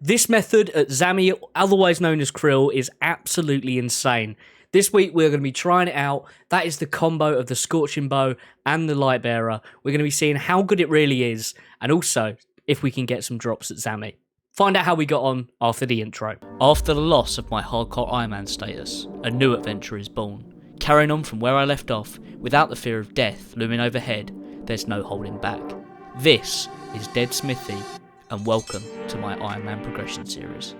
This method at Zammy, otherwise known as Kril, is absolutely insane. This week we're going to be trying it out. That is the combo of the Scorching Bow and the Lightbearer. We're going to be seeing how good it really is, and also if we can get some drops at Zammy. Find out how we got on after the intro. After the loss of my hardcore Ironman status, a new adventure is born. Carrying on from where I left off, without the fear of death looming overhead, there's no holding back. This is Ded Smithy, and welcome to my Ironman Progression series.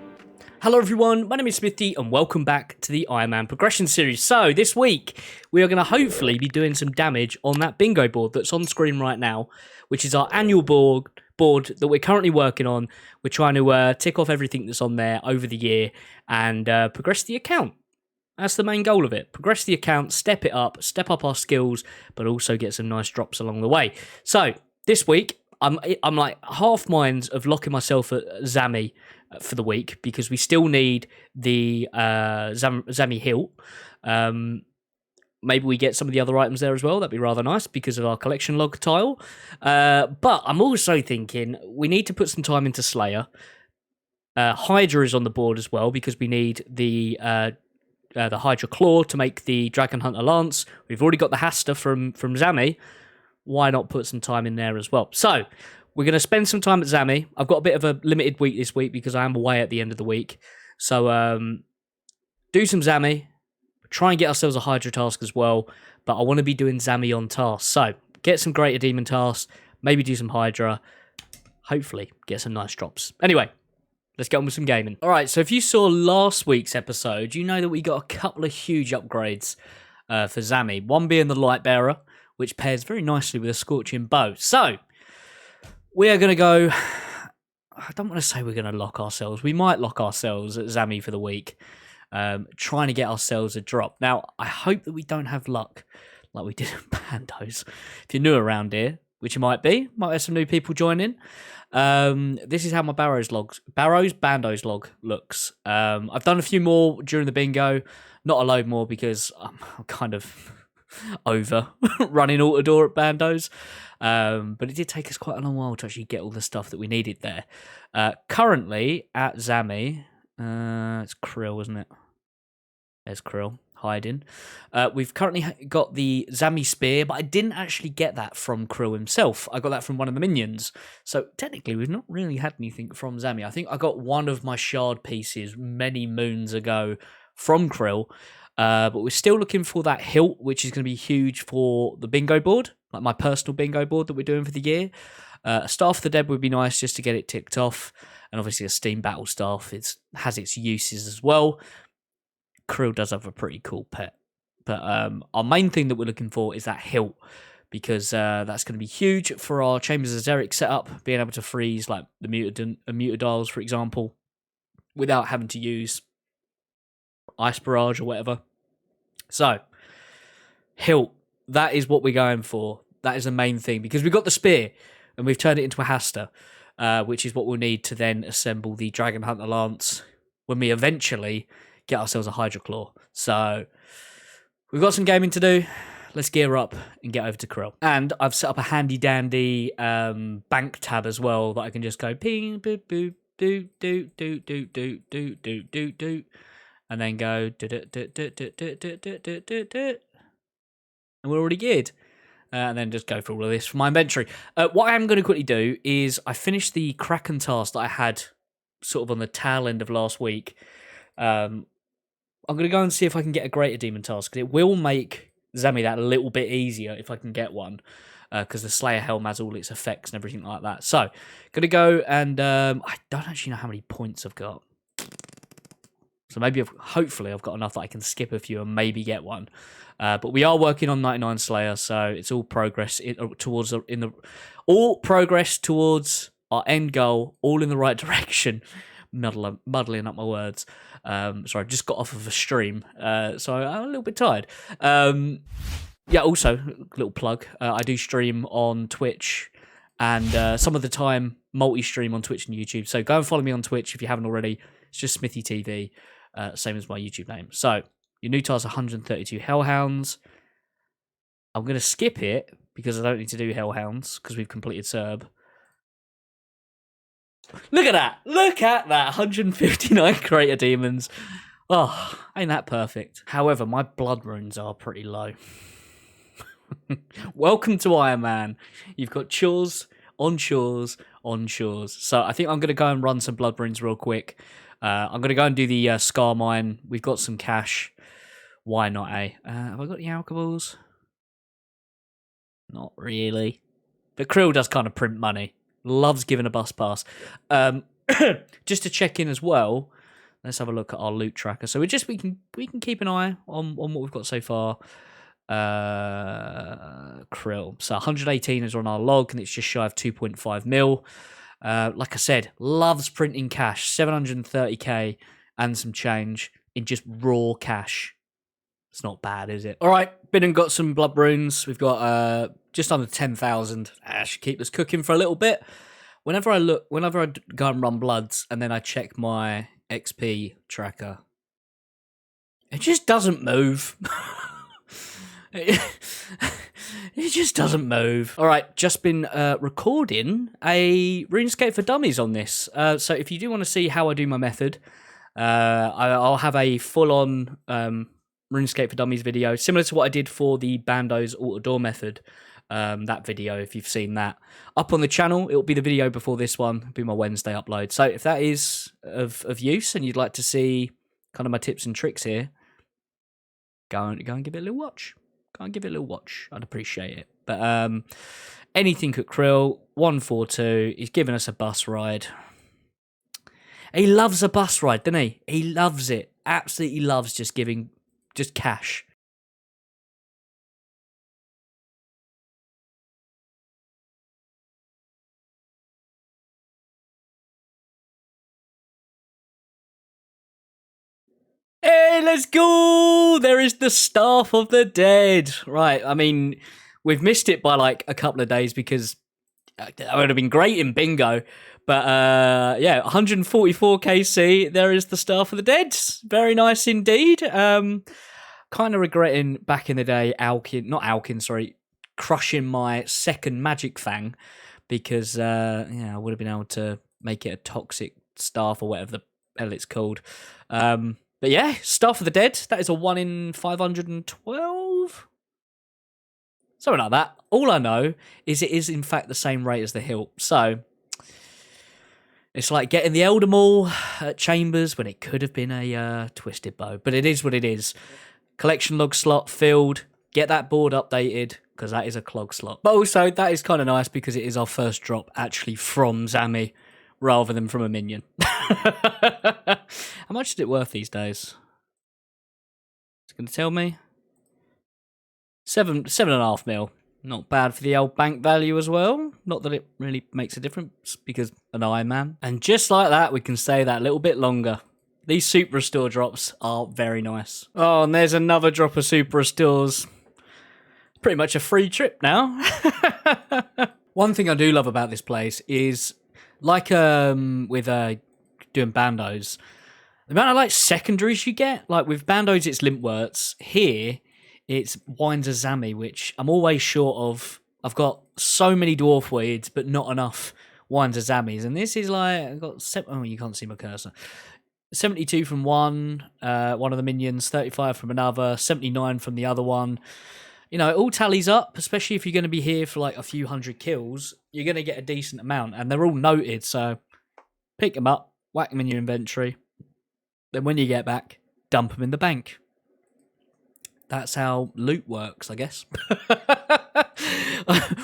Hello everyone, my name is Smithy and welcome back to the Ironman Progression series. So this week we are going to hopefully be doing some damage on that bingo board that's on screen right now, which is our annual board that we're currently working on. We're trying to tick off everything that's on there over the year and progress the account. That's the main goal of it. Progress the account, step it up, step up our skills, but also get some nice drops along the way. So this week I'm like half minds of locking myself at Zammy for the week because we still need the Zammy hilt. Maybe we get some of the other items there as well. That'd be rather nice because of our collection log tile. But I'm also thinking we need to put some time into Slayer. Hydra is on the board as well because we need the Hydra Claw to make the Dragon Hunter Lance. We've already got the Hasta from Zammy. Why not put some time in there as well? So we're going to spend some time at Zammy. I've got a bit of a limited week this week because I am away at the end of the week. So do some Zammy. Try and get ourselves a Hydra task as well. But I want to be doing Zammy on task. So get some Greater Demon tasks. Maybe do some Hydra. Hopefully get some nice drops. Anyway, let's get on with some gaming. All right, so if you saw last week's episode, you know that we got a couple of huge upgrades for Zammy. One being the Lightbearer, which pairs very nicely with a Scorching Bow. So, we are going to go... I don't want to say we're going to lock ourselves. We might lock ourselves at Zammy for the week, trying to get ourselves a drop. Now, I hope that we don't have luck like we did at Bandos. If you're new around here, which you might have some new people join in. This is how my Bandos log looks. I've done a few more during the bingo, not a load more because I'm kind of over running Autodor at Bandos. But it did take us quite a long while to actually get all the stuff that we needed there. Currently at Zammy, it's Kril, isn't it? There's Kril hiding. We've currently got the Zammy spear, but I didn't actually get that from Kril himself. I got that from one of the minions. So technically, we've not really had anything from Zammy. I think I got one of my shard pieces many moons ago from Kril. But we're still looking for that hilt, which is going to be huge for the bingo board, like my personal bingo board that we're doing for the year. A Staff of the Dead would be nice just to get it ticked off. And obviously a Steam Battle Staff has its uses as well. Kril does have a pretty cool pet. But our main thing that we're looking for is that hilt, because that's going to be huge for our Chambers of Xeric setup, being able to freeze like the Mutadiles, for example, without having to use Ice Barrage or whatever. So, hilt, that is what we're going for. That is the main thing, because we've got the spear, and we've turned it into a Hasta, which is what we'll need to then assemble the Dragon Hunter Lance when we eventually get ourselves a Hydra Claw. So, we've got some gaming to do. Let's gear up and get over to Kril. And I've set up a handy-dandy bank tab as well that I can just go ping, boop, boop, do, do, do, do, do, do, do, do, do. And then go and we're already geared. And then just go for all of this for my inventory. What I am going to quickly do is I finished the Kraken task that I had sort of on the tail end of last week. I'm going to go and see if I can get a Greater Demon task, because it will make Zammy that a little bit easier if I can get one, because the Slayer Helm has all its effects and everything like that. So, going to go and I don't actually know how many points I've got. So maybe, hopefully, I've got enough that I can skip a few and maybe get one. But we are working on 99 Slayer, so it's all progress all progress towards our end goal, all in the right direction. Muddling up my words. Sorry, I just got off of a stream, so I'm a little bit tired. Yeah, also, little plug. I do stream on Twitch, and some of the time multi-stream on Twitch and YouTube. So go and follow me on Twitch if you haven't already. It's just SmithyTV. Same as my YouTube name. So, your new task 132 Hellhounds. I'm going to skip it because I don't need to do Hellhounds because we've completed Serb. Look at that. Look at that. 159 Crater Demons. Oh, ain't that perfect? However, my blood runes are pretty low. Welcome to Iron Man. You've got chores on chores on chores. So I think I'm going to go and run some blood runes real quick. I'm going to go and do the Scar Mine. We've got some cash. Why not, eh? Have I got the alcohols? Not really. But Kril does kind of print money. Loves giving a bus pass. Just to check in as well, let's have a look at our loot tracker. So we can keep an eye on what we've got so far. Kril. So 118 is on our log, and it's just shy of 2.5 mil. Like I said, loves printing cash. 730k and some change in just raw cash. It's not bad, is it? All right, been and got some blood runes. We've got just under 10,000. Should keep us cooking for a little bit. Whenever I go and run bloods, and then I check my XP tracker, it just doesn't move. It just doesn't move. All right, just been recording a Runescape for Dummies on this. So if you do want to see how I do my method, I'll have a full-on RuneScape for Dummies video, similar to what I did for the Bando's Auto-Door method. That video, if you've seen that, up on the channel. It'll be the video before this one. It'll be my Wednesday upload. So if that is of use and you'd like to see kind of my tips and tricks here, go and give it a little watch. Go and give it a little watch. I'd appreciate it. But anything at Kril, 142. He's giving us a bus ride. He loves a bus ride, doesn't he? He loves it. Absolutely loves just giving just cash. Hey, let's go! There is the Staff of the Dead. Right, I mean, we've missed it by like a couple of days because that would have been great in bingo. But yeah, 144 KC. There is the Staff of the Dead. Very nice indeed. Kind of regretting back in the day, crushing my second Magic Fang because yeah, I would have been able to make it a toxic staff or whatever the hell it's called. But yeah, Staff of the Dead. That is a 1 in 512. Something like that. All I know is it is in fact the same rate as the hilt. So it's like getting the Elder Maul at Chambers when it could have been a Twisted Bow. But it is what it is. Collection log slot filled. Get that board updated because that is a clog slot. But also that is kind of nice because it is our first drop actually from Zammy rather than from a minion. How much is it worth these days? It's going to tell me. 7.5 mil. Not bad for the old bank value as well. Not that it really makes a difference because an Iron Man. And just like that, we can stay that a little bit longer. These Super Restore drops are very nice. Oh, and there's another drop of Super Restores. Pretty much a free trip now. One thing I do love about this place is, like with doing Bandos, the amount of like secondaries you get. Like with Bandos, it's Limpwurts. Here, it's Wines of Zammy, which I'm always short of. I've got so many Dwarf Weeds, but not enough Wines of Zammys. And this is like, I've got oh, you can't see my cursor. 72 from one of the minions, 35 from another, 79 from the other one. You know, it all tallies up, especially if you're going to be here for like a few hundred kills. You're going to get a decent amount, and they're all noted, so pick them up, whack them in your inventory. Then when you get back, dump them in the bank. That's how loot works, I guess.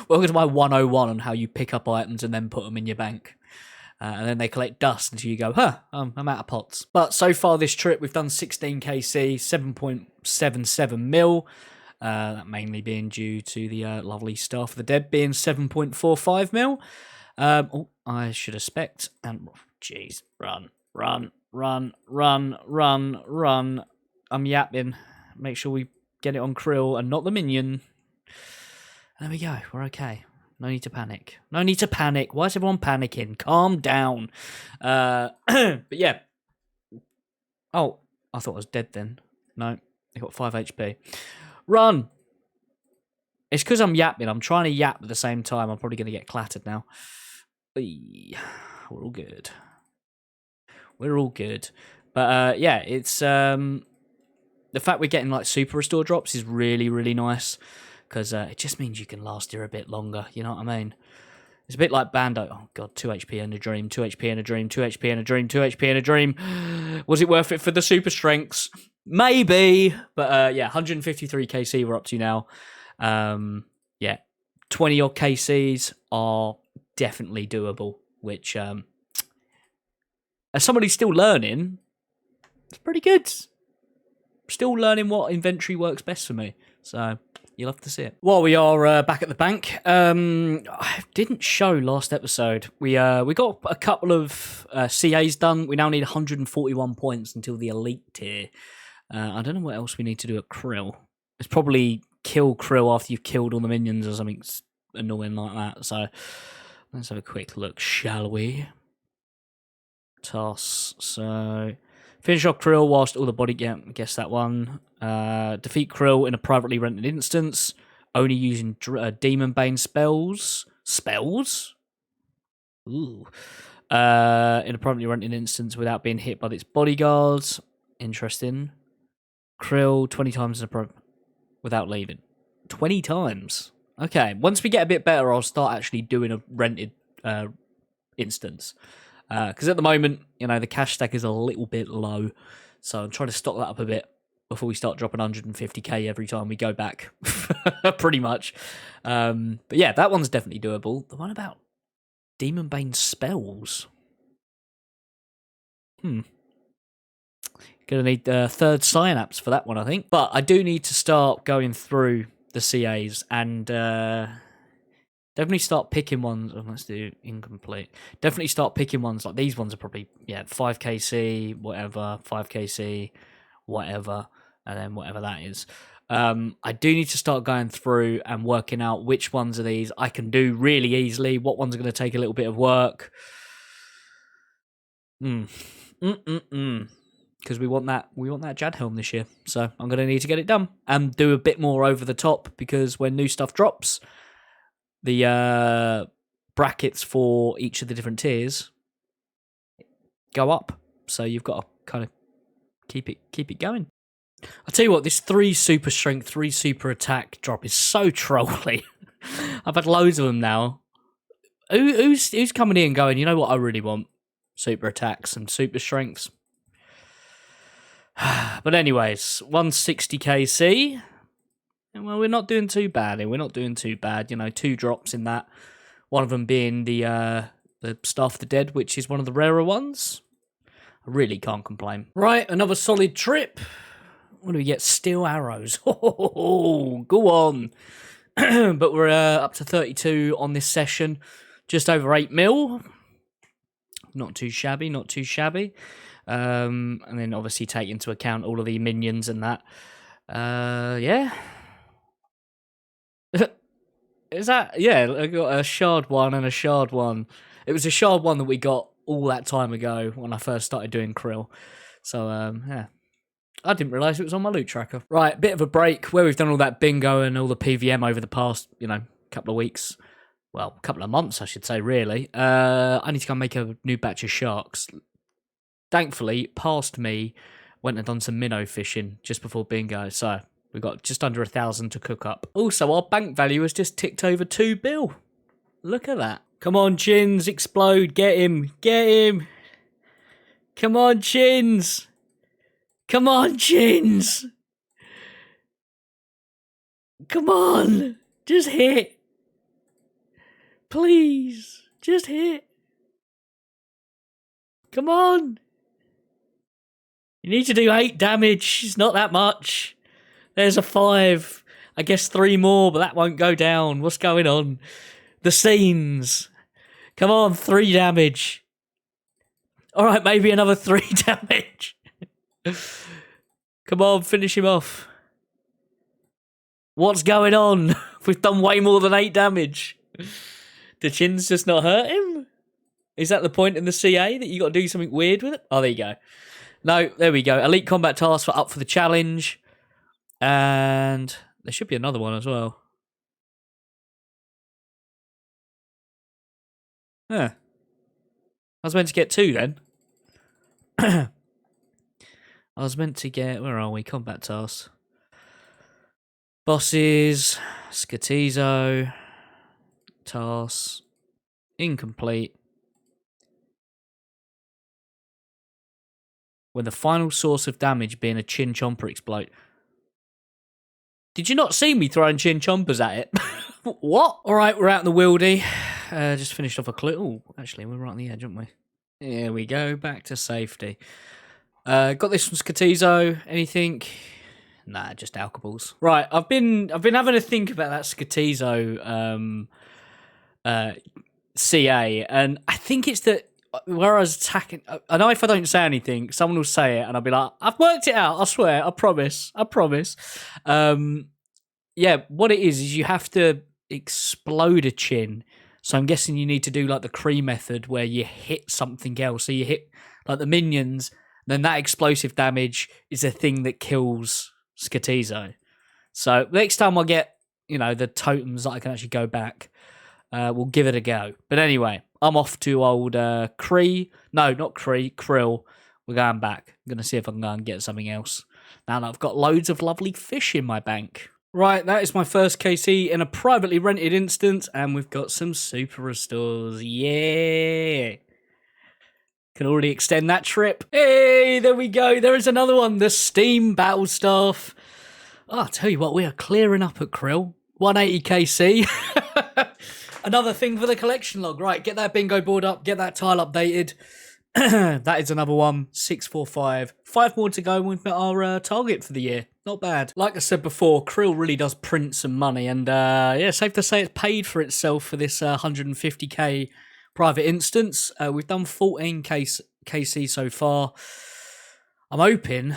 Welcome to my 101 on how you pick up items and then put them in your bank. And then they collect dust until you go, I'm out of pots. But so far this trip, we've done 16 KC, 7.77 mil. That mainly being due to the lovely Staff of the Dead being 7.45 mil. I should expect. And, jeez, run. I'm yapping. Make sure we get it on Kril and not the minion. There we go. We're okay. No need to panic. No need to panic. Why is everyone panicking? Calm down. But yeah. Oh, I thought I was dead then. No, I got 5 HP. Run! It's because I'm yapping. I'm trying to yap at the same time. I'm probably going to get clattered now. We're all good. We're all good. But yeah, it's the fact we're getting like super restore drops is really, really nice because it just means you can last here a bit longer. You know what I mean? It's a bit like Bando. Oh god, 2 HP in a dream, 2 HP in a dream, 2 HP in a dream, 2 HP in a dream. Was it worth it for the super strengths? Maybe, but yeah, 153 KC we're up to now. Yeah, 20 odd KCs are definitely doable, which as somebody still learning, it's pretty good. Still learning what inventory works best for me, so you'll have to see it. While we are back at the bank, I didn't show last episode. We got a couple of CAs done. We now need 141 points until the elite tier. I don't know what else we need to do at Kril. It's probably kill Kril after you've killed all the minions or something annoying like that. So let's have a quick look, shall we? Tasks. So finish off Kril whilst all the body... Yeah, I guess that one. Defeat Kril in a privately rented instance. Only using Demon Bane spells. Spells? Ooh. In a privately rented instance without being hit by its bodyguards. Interesting. Kril 20 times in a without leaving. 20 times. Okay. Once we get a bit better, I'll start actually doing a rented instance. Because at the moment, you know, the cash stack is a little bit low. So I'm trying to stock that up a bit before we start dropping 150k every time we go back. Pretty much. But yeah, that one's definitely doable. The one about Demon Bane spells. Gonna need third synapse for that one, I think. But I do need to start going through the CAs and definitely start picking ones. Oh, let's do incomplete. Definitely start picking ones like these ones are probably 5kc, whatever, 5kc, whatever, and then whatever that is. I do need to start going through and working out which ones of these I can do really easily. What ones are going to take a little bit of work. Because we want that Jad helm this year, so I'm going to need to get it done and do a bit more over the top because when new stuff drops, the brackets for each of the different tiers go up. So you've got to kind of keep it going. I'll tell you what, this 3 super strength, 3 super attack drop is so trolly. I've had loads of them now. Who's coming in going, you know what I really want? Super attacks and super strengths. But anyways, 160 KC. Well, we're not doing too bad here. We're not doing too bad. You know, 2 drops in that. One of them being the Staff of the Dead, which is one of the rarer ones. I really can't complain. Right, another solid trip. What do we get? Steel arrows. Oh, go on. But we're up to 32 on this session. Just over 8 mil. Not too shabby, not too shabby. And then obviously take into account all of the minions and that. Yeah. Is that... Yeah, I got a shard one and a shard one. It was a shard one that we got all that time ago when I first started doing Kril. So, yeah. I didn't realise it was on my loot tracker. Right, bit of a break where we've done all that bingo and all the PVM over the past, couple of weeks. Well, a couple of months, I should say, really. I need to go and make a new batch of sharks. Thankfully, past me, went and done some minnow fishing just before bingo, so we got just under 1,000 to cook up. Also, our bank value has just ticked over 2 bill. Look at that. Come on, Chins, explode, get him, get him. Come on, Chins. Come on, Chins. Come on, just hit. Please, just hit. Come on. You need to do 8 damage. It's not that much. There's a 5. I guess 3 more, but that won't go down. What's going on? The scenes. Come on, 3 damage. All right, maybe another 3 damage. Come on, finish him off. What's going on? We've done way more than 8 damage. The Chins just not hurt him? Is that the point in the CA that you got to do something weird with it? Oh, there you go. No, there we go. Elite combat tasks for up for the challenge. And there should be another one as well. Huh. I was meant to get 2 then. I was meant to get... Where are we? Combat tasks. Bosses. Skotizo. Tasks. Incomplete. When the final source of damage being a chin chomper explode. Did you not see me throwing chin chompers at it? What? All right, we're out in the wildy. Just finished off a clue. Oh, actually, we're right on the edge, aren't we? Here we go. Back to safety. Got this from Skotizo. Anything? Nah, just alcohols. Right, I've been having a think about that Skotizo CA, and I think it's that where I was attacking. I know if I don't say anything, someone will say it, and I'll be like, "I've worked it out. I swear. I promise. I promise." Yeah, what it is you have to explode a chin. So I'm guessing you need to do like the Kril method where you hit something else. So you hit like the minions, then that explosive damage is a thing that kills Skotizo. So next time I get, the totems that I can actually go back, we'll give it a go. But anyway, I'm off to old Kril. No, not Kril. We're going back. I'm going to see if I can go and get something else. Now that I've got loads of lovely fish in my bank. Right, that is my first KC in a privately rented instance, and we've got some super restores. Yeah! Can already extend that trip. Hey, there we go. There is another one, the Steam Battle Staff. Oh, I'll tell you what, we are clearing up at Kril. 180 KC. Another thing for the collection log. Right, get that bingo board up, get that tile updated. That is another one, 645. 5 more to go, and we've met our target for the year. Not bad. Like I said before, Kril really does print some money, and yeah, safe to say it's paid for itself for this 150k private instance. We've done 14 KC so far. I'm hoping...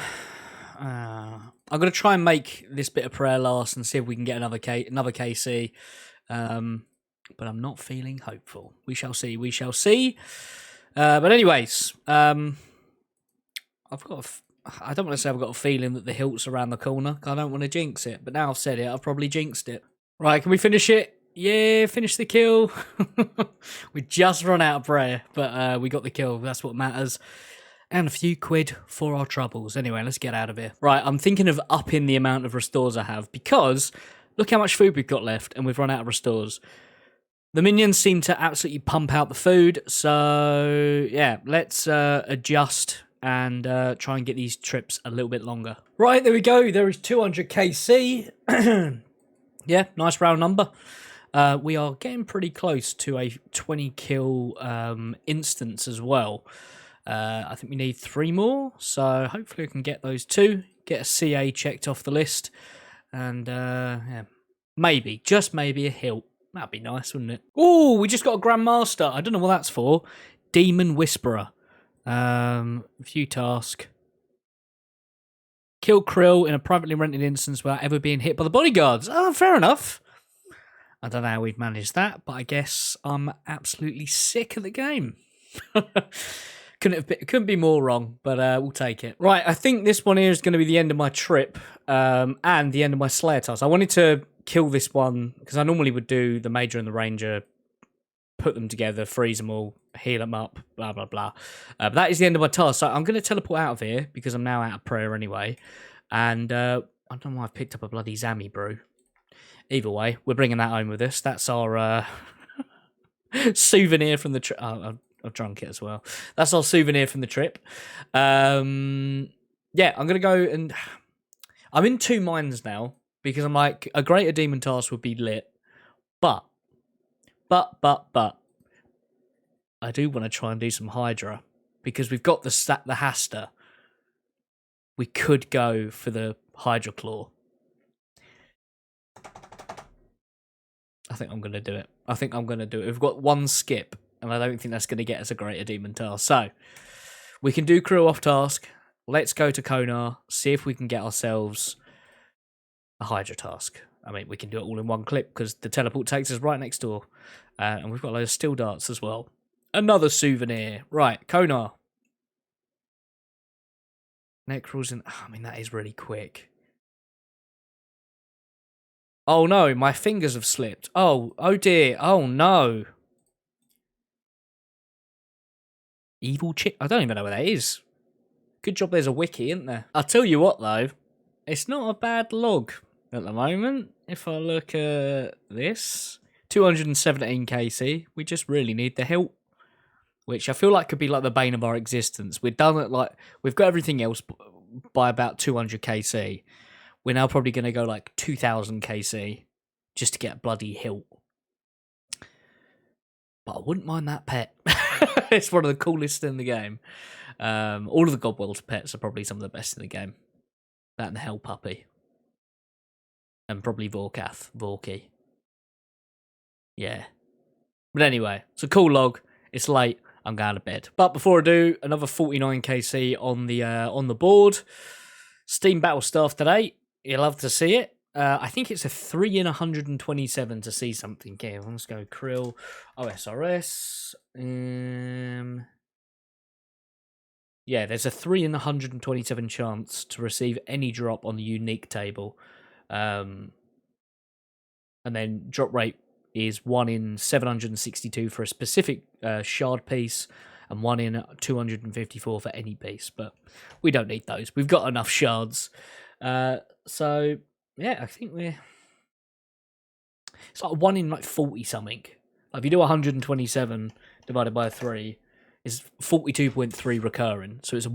I'm going to try and make this bit of prayer last and see if we can get another KC. But I'm not feeling hopeful. We shall see. We shall see. But anyways, I don't want to say I've got a feeling that the hilt's around the corner. I don't want to jinx it. But now I've said it, I've probably jinxed it. Right, can we finish it? Yeah, finish the kill. We just run out of prayer, but we got the kill. That's what matters. And a few quid for our troubles. Anyway, let's get out of here. Right, I'm thinking of upping the amount of restores I have because look how much food we've got left and we've run out of restores. The minions seem to absolutely pump out the food. So, yeah, let's adjust and try and get these trips a little bit longer. Right, there we go. There is 200 KC. Yeah, nice round number. We are getting pretty close to a 20 kill instance as well. I think we need 3 more, so hopefully we can get those 2, get a CA checked off the list, and yeah, maybe, just maybe a hilt. That'd be nice, wouldn't it? Oh, we just got a Grandmaster. I don't know what that's for. Demon Whisperer. Few tasks. Kill Kril in a privately rented instance without ever being hit by the bodyguards. Oh, fair enough. I don't know how we've managed that, but I guess I'm absolutely sick of the game. Couldn't be more wrong, but we'll take it. Right, I think this one here is going to be the end of my trip and the end of my Slayer task. I wanted to kill this one because I normally would do the Major and the Ranger, put them together, freeze them all, heal them up, blah, blah, blah. But that is the end of my task. So I'm going to teleport out of here because I'm now out of prayer anyway. And I don't know why I've picked up a bloody Zammy brew. Either way, we're bringing that home with us. That's our souvenir from the trip. I've drunk it as well. That's our souvenir from the trip. Yeah, I'm going to go and... I'm in 2 minds now because I'm like, a greater demon task would be lit. But, I do want to try and do some Hydra because we've got the Hasta. We could go for the Hydra Claw. I think I'm going to do it. We've got 1 skip, and I don't think that's going to get us a greater demon task. So, we can do Kril off task. Let's go to Konar, see if we can get ourselves a Hydra task. I mean, we can do it all in 1 clip because the teleport takes us right next door. And we've got those steel darts as well. Another souvenir. Right, Konar. Necral's in... I mean, that is really quick. Oh no, my fingers have slipped. Oh dear. Oh no. Evil chick. I don't even know where that is. Good job there's a wiki, isn't there? I'll tell you what, though. It's not a bad log at the moment. If I look at this, 217 KC. We just really need the help, which I feel like could be like the bane of our existence. We're done at like, we've got everything else by about 200 KC. We're now probably going to go like 2000 KC just to get bloody hilt. But I wouldn't mind that pet. It's one of the coolest in the game. All of the Godwell's pets are probably some of the best in the game. That and the Hell Puppy. And probably Vorky. Yeah. But anyway, it's a cool log. It's late. I'm going to bed. But before I do, another 49 KC on the board. Steam Battle Staff today. You'll love to see it. I think it's a 3 in 127 to see something here. Let's go Kril, OSRS. Yeah, there's a 3 in 127 chance to receive any drop on the unique table. And then drop rate is 1 in 762 for a specific shard piece, and 1 in 254 for any piece. But we don't need those. We've got enough shards. So yeah, I think it's like 1 in like 40 something. Like if you do 127 divided by 3, is 42.3 recurring. So it's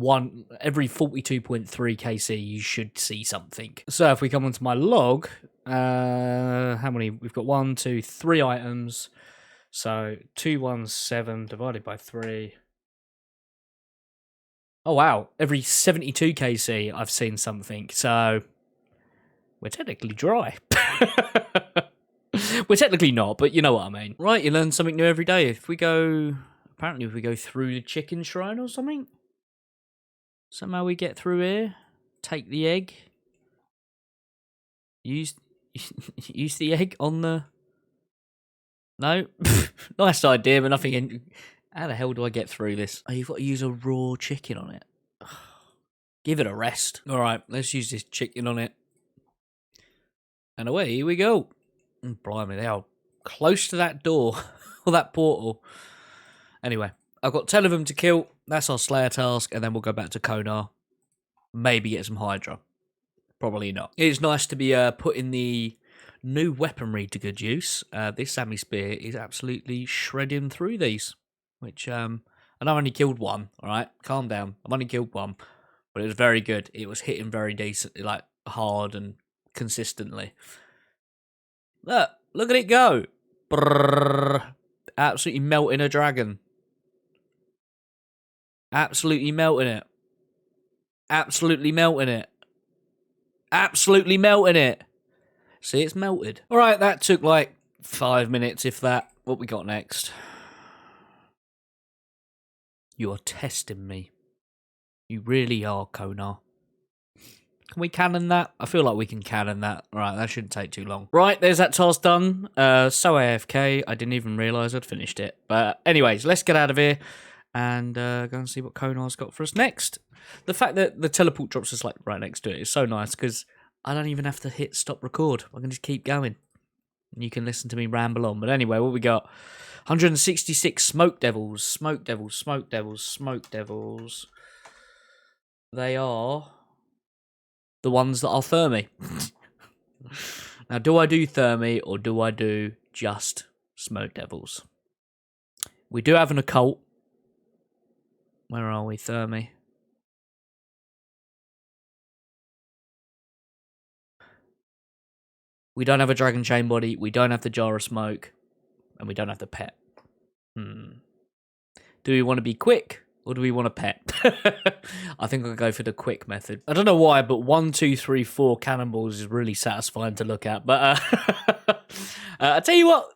every 42.3 KC you should see something. So if we come onto my log, how many? We've got 1, 2, 3 items. So 217 divided by 3. Oh wow, every 72 KC I've seen something. So we're technically dry. We're technically not, but you know what I mean. Right, you learn something new every day. If we go through the chicken shrine or something, somehow we get through here, take the egg, use the egg on the... No? Nice idea, but nothing in... How the hell do I get through this? Oh, you've got to use a raw chicken on it. Give it a rest. All right, let's use this chicken on it. And away we go. Blimey, they are close to that door, or that portal. Anyway, I've got 10 of them to kill. That's our Slayer task, and then we'll go back to Konar. Maybe get some Hydra. Probably not. It's nice to be putting the new weaponry to good use. This Zammy spear is absolutely shredding through these, which and I've only killed one. All right, calm down. I've only killed one, but it was very good. It was hitting very decent, like hard and consistently. Look at it go! Brrr. Absolutely melting a dragon. Absolutely melting it. Absolutely melting it. Absolutely melting it. See, it's melted. All right, that took like 5 minutes, if that. What we got next? You are testing me. You really are, Konar. Can we cannon that? I feel like we can cannon that. Right, that shouldn't take too long. Right, there's that task done. So AFK. I didn't even realise I'd finished it. But anyways, let's get out of here and go and see what Konar's got for us next. The fact that the teleport drops us like right next to it is so nice because I don't even have to hit stop record. I can just keep going. And you can listen to me ramble on. But anyway, what we got? 166 Smoke Devils. Smoke Devils, Smoke Devils, Smoke Devils. They are the ones that are Thermi. Now, do I do Thermi or do I do just Smoke Devils? We do have an occult. Where are we, Thermi? We don't have a Dragon Chain Body, we don't have the Jar of Smoke, and we don't have the pet. Do we want to be quick, or do we want a pet? I think I'll go for the quick method. I don't know why, but 1, 2, 3, 4 cannonballs is really satisfying to look at. But I tell you what,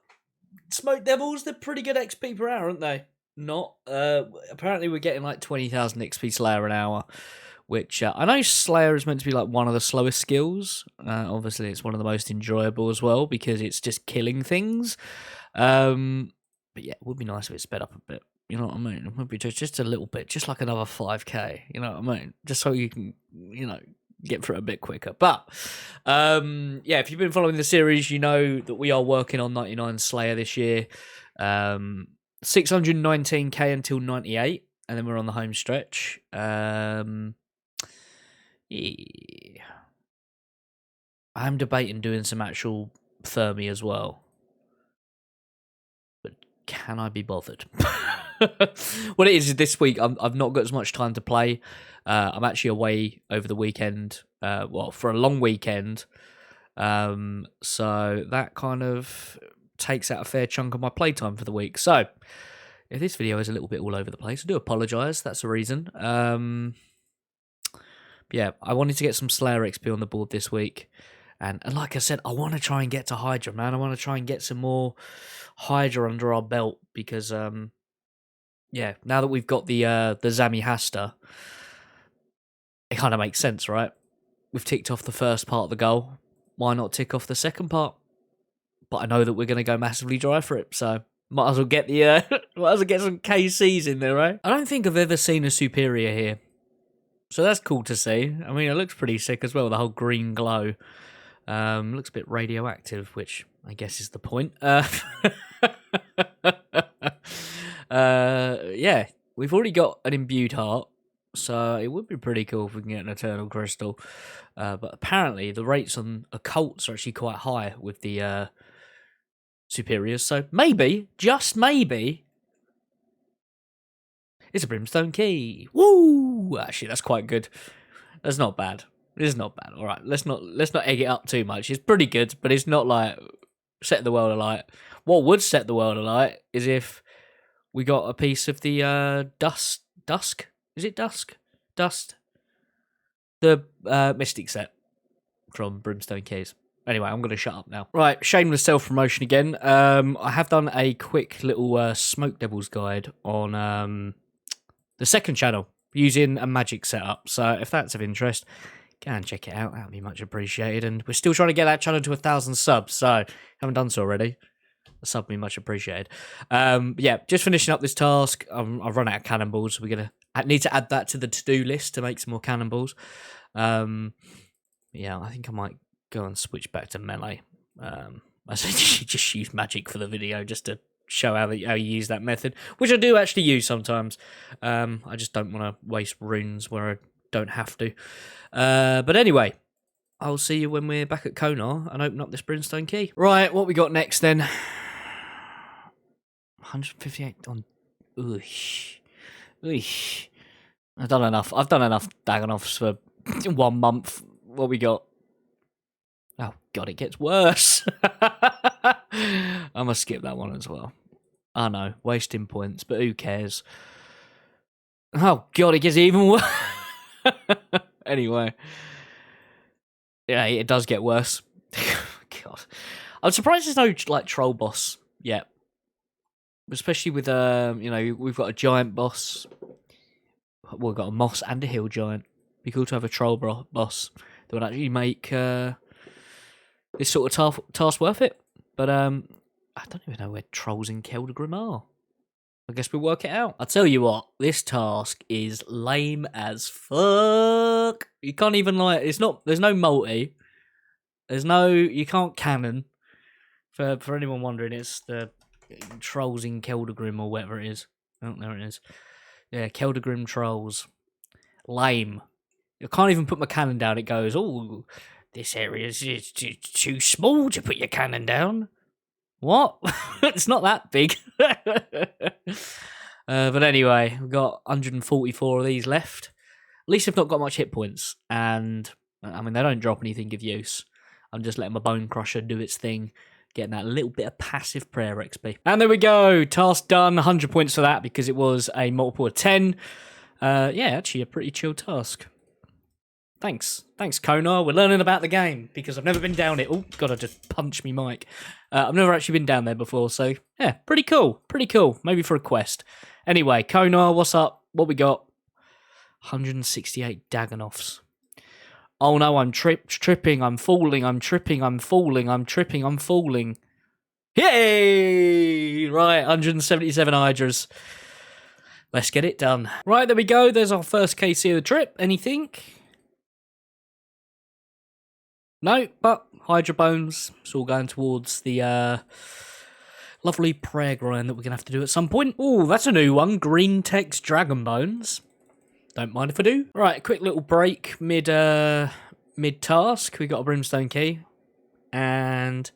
Smoke Devils, they're pretty good XP per hour, aren't they? Not. Apparently we're getting like 20,000 XP Slayer an hour, which I know Slayer is meant to be like one of the slowest skills. Obviously, it's one of the most enjoyable as well because it's just killing things. But yeah, it would be nice if it sped up a bit. You know what I mean? It would be just a little bit, just like another 5k. You know what I mean? Just so you can, get through it a bit quicker. But yeah, if you've been following the series, you know that we are working on 99 Slayer this year. 619k until 98. and then we're on the home stretch. Yeah. I'm debating doing some actual thermi as well. But can I be bothered? What it is this week, I've not got as much time to play. I'm actually away over the weekend, for a long weekend. So that kind of takes out a fair chunk of my playtime for the week. So if this video is a little bit all over the place, I do apologise. That's the reason. Yeah, I wanted to get some Slayer XP on the board this week. And like I said, I want to try and get to Hydra, man. I want to try and get some more Hydra under our belt because, yeah, now that we've got the Zammy Hasta, it kind of makes sense, right? We've ticked off the first part of the goal. Why not tick off the second part? But I know that we're going to go massively dry for it, so might as well get the might as well get some KCs in there, right? I don't think I've ever seen a superior here, so that's cool to see. I mean, it looks pretty sick as well. The whole green glow looks a bit radioactive, which I guess is the point. Yeah, we've already got an imbued heart, so it would be pretty cool if we can get an eternal crystal. But apparently the rates on occults are actually quite high with the superiors, so maybe, just maybe, it's a brimstone key. Woo! Actually, that's quite good. That's not bad. It's not bad. All right, let's not egg it up too much. It's pretty good, but it's not like set the world alight. What would set the world alight is if we got a piece of the dusk. Is it dusk? Dust. The mystic set from Brimstone Keys. Anyway, I'm going to shut up now. Right, shameless self-promotion again. I have done a quick little Smoke Devils guide on the second channel using a magic setup. So if that's of interest, go and check it out. That would be much appreciated. And we're still trying to get that channel to 1,000 subs. So haven't done so already. A sub would be much appreciated. Yeah, just finishing up this task. I've run out of cannonballs. So I need to add that to the to-do list to make some more cannonballs. Yeah, I think I might go and switch back to melee. I said just use magic for the video just to show how you use that method, which I do actually use sometimes. I just don't want to waste runes where I don't have to. But anyway, I'll see you when we're back at Konar and open up this Brimstone key. Right, what we got next then? 158 on... Oosh. Oosh. I've done enough Dagonoffs for 1 month. What we got? Oh, God, it gets worse. I'm going to skip that one as well. I know, wasting points, but who cares? Oh, God, it gets even worse. Anyway. Yeah, it does get worse. God. I'm surprised there's no, like, troll boss yet. Especially with, we've got a giant boss. Well, we've got a moss and a hill giant. It'd be cool to have a troll boss that would actually make this sort of task worth it. But I don't even know where trolls in Keldagrim are. I guess we'll work it out. I'll tell you what, this task is lame as fuck. You can't even, like, there's no multi. You can't cannon. For anyone wondering, it's the trolls in Keldagrim or whatever it is. Oh, there it is. Yeah, Keldagrim trolls. Lame. I can't even put my cannon down. It goes, oh, this area is too small to put your cannon down. What? It's not that big. But anyway, we've got 144 of these left. At least I've not got much hit points. And, I mean, they don't drop anything of use. I'm just letting my Bone Crusher do its thing, getting that little bit of passive prayer XP. And there we go. Task done. 100 points for that because it was a multiple of 10. Yeah, actually a pretty chill task. Thanks, Konar. We're learning about the game because I've never been down it. Oh, God, I just punched me mic. I've never actually been down there before, so yeah, pretty cool. Maybe for a quest. Anyway, Konar, what's up? What we got? 168 Dagonoffs. Oh no, I'm tripping, I'm falling. Yay! Right, 177 Hydras. Let's get it done. Right, there we go. There's our first KC of the trip. Anything? No, but Hydra Bones. It's all going towards the lovely prayer grind that we're going to have to do at some point. Oh, that's a new one. Green text Dragon Bones. Don't mind if I do. Right, quick little break mid-task. We got a Brimstone Key. And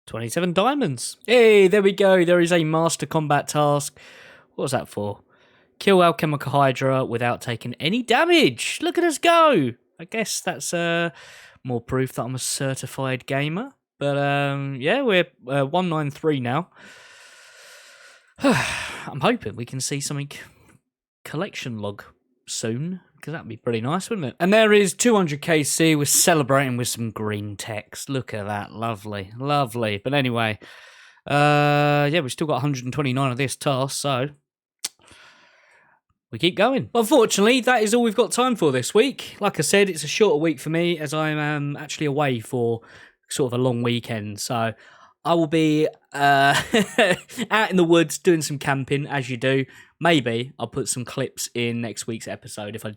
27 diamonds. Hey, there we go. There is a Master Combat task. What was that for? Kill Alchemical Hydra without taking any damage. Look at us go. I guess that's more proof that I'm a certified gamer. But yeah, we're 193 now. I'm hoping we can see something collection log soon, because that'd be pretty nice, wouldn't it? And there is 200 KC. We're celebrating with some green text. Look at that. Lovely. Lovely. But anyway, yeah, we've still got 129 of this task, so we keep going. Unfortunately, that is all we've got time for this week. Like I said, it's a shorter week for me as I'm actually away for sort of a long weekend. So I will be out in the woods doing some camping, as you do. Maybe I'll put some clips in next week's episode if I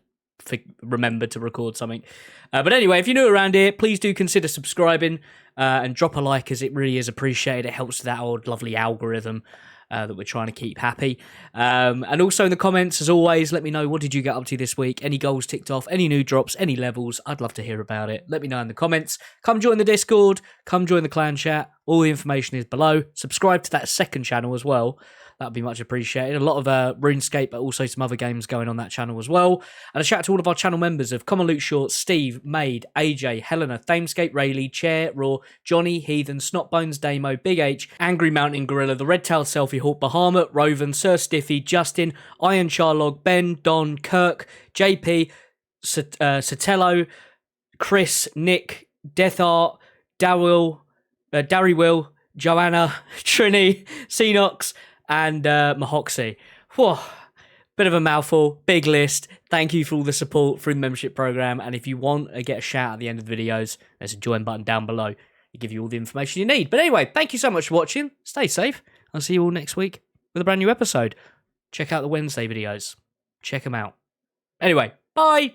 remember to record something. But anyway, if you're new around here, please do consider subscribing and drop a like, as it really is appreciated. It helps with that old lovely algorithm that we're trying to keep happy. And also in the comments, as always, let me know, what did you get up to this week? Any goals ticked off? Any new drops? Any levels? I'd love to hear about it. Let me know in the comments. Come join the Discord. Come join the clan chat. All the information is below. Subscribe to that second channel as well. That would be much appreciated. A lot of RuneScape, but also some other games going on that channel as well. And a shout out to all of our channel members of Common Loot Short, Steve, Maid, AJ, Helena, Thamescape, Rayleigh, Chair, Raw, Johnny, Heathen, Snotbones, Damo, Big H, Angry Mountain Gorilla, The Red-Tailed Selfie Hawk, Bahamut, Roven, Sir Stiffy, Justin, Iron Charlog, Ben, Don, Kirk, JP, Sotelo, Chris, Nick, Death Art, Darryl, Will, Joanna, Trini, Ceenox, and Mahoxie. Whew. Bit of a mouthful, big list. Thank you for all the support through the membership program. And if you want to get a shout at the end of the videos, there's a join button down below. It gives you all the information you need. But anyway, thank you so much for watching. Stay safe. I'll see you all next week with a brand new episode. Check out the Wednesday videos. Check them out. Anyway, bye.